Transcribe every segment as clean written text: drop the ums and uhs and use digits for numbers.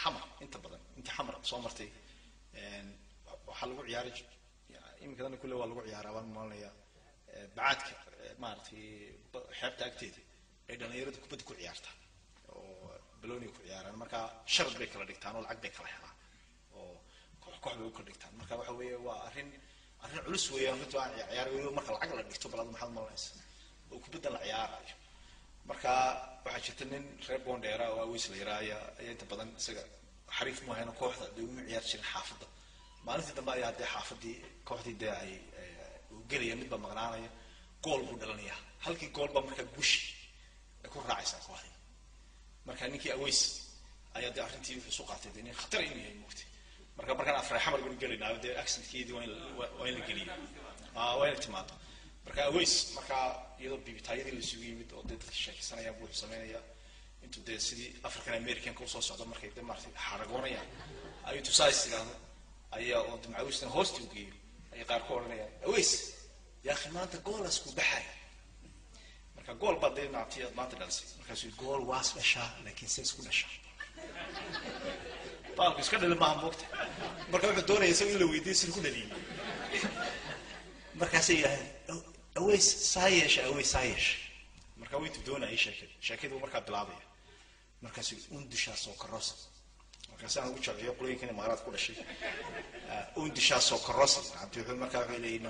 حمر انت بدن انت حمر soo martay waxa lagu ciyaari imikadan kullu waa lagu ciyaaraa waan maalnaya baadka maartay xeebta agteeda ay dhalinyaradu kubadda ku ciyaarta oo balooni ku ciyaaraan marka sharad bay kala dhigtaan oo lacag bay kala helaan oo koox bay ku dhigtaan marka waxa weeye waa arrin culus weeyaan mid waa ciyaar weeyo marka lacag la dhigto balad maxad maalaysa oo kubadda la ciyaarayo marka waxa jirta nin reer Boondheera oo Aweys la yiraahdo ay inta badan isaga xariif ma hayno kooxda uu ciyaar jiray xaafadda maalintii dambe ayaa xaafadii kooxdii ay galaya mid ba maqnaanaya gool buu dhalanaya halkii gool ba marka guushi ay ku raacaysaa kooxdii marka ninkii Aweys ayaa arrintii soo qaatay inay khatar inay muuqtay marka afray xamar buu galinayo accentkeedii waa in la geliyo waa in timaado marka Aweys marka iyadoo bibitaayadii la isugu yimid oo dadka sheekaysanaya buu sameynaya intuu sidii African American ka soo socdo markay martay xaragoonaya ay tusaaysigaan ayaa oo Aweysna hoosti u geeyay ay qaar ka oranayaan Aweys yaa khimaanta gool isku baxay marka gool baday naatiyad maanta dhalsay marka soo gool waas basha laakiin si isku dhashay baalku iska dhalay ma muuqta marka wuxuu doonayay in la weydiiyo si ku dhaliyay marka say Aweys saayesh marka way doonayay sheekadu marka bilaabay marka si undisha soo karoos marka saan ugu jeclay qolooyinkan imaaraad ku dhashay undisha soo karoos abdi wuxuu marka wuxuu leeyahay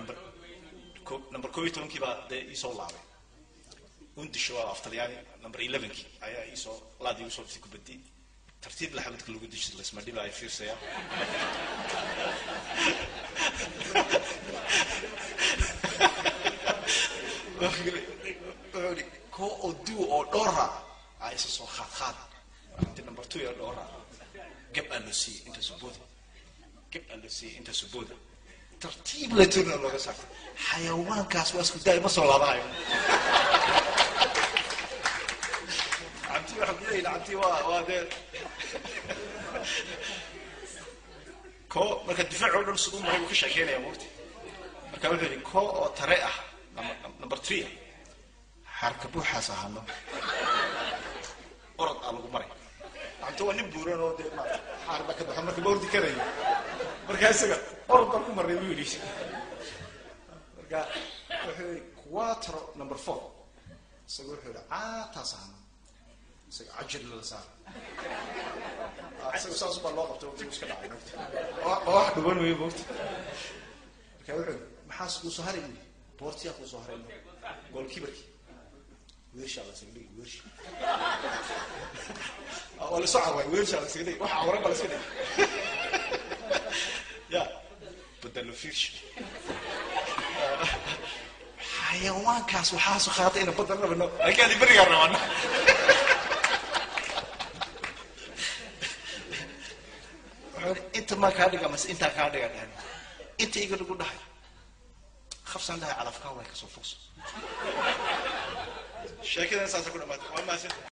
number 12 kiba isoo laabay undisha waa aftalyaani number 11 ayaa isoo laadi usoo fi kubaddi tartiib la xabadka lagu dishay la isma dhibay fiirsaya ko odu oo dhora ay soo khaad inta number 2 ya dhora gab alusi inta subuda tartiib la turna looga saarto xayawaankaas waa isku day ma soo laabanayo abti waxa bilay abti waa ko marka difaacu dhan sidoo ma uu ka shaqeynaya waqti marka wuxuu ko oo tare ah number 3 harka buuxaas ahano orod aan lagu maray abti waa nin buuran oo ma harba ka baxo marka boordi karayo marka isaga orod ku maray wuu yiri marka wuxuu quattro number 4 isaga wuxuu taasaan isaga ajir la saar isaga saas baa loo qabto waqti iska dhacay oo dhuban weey boorti marka wuxuu maxaa soo haray boortiya ku soo haray goalkeeper ويش على سيدي ويش ولا صعب ويش على سيدي واحد ورا على سيدي يا بدل فيش حيوان كاس وحاس وخاطئنا بدل منه اكيد بري قرنا انت ما كادغا بس انت كادغا انت يقول لك دحي خفص عندها على فكره ولا كسو فوكس شاكر أنا سأقول ما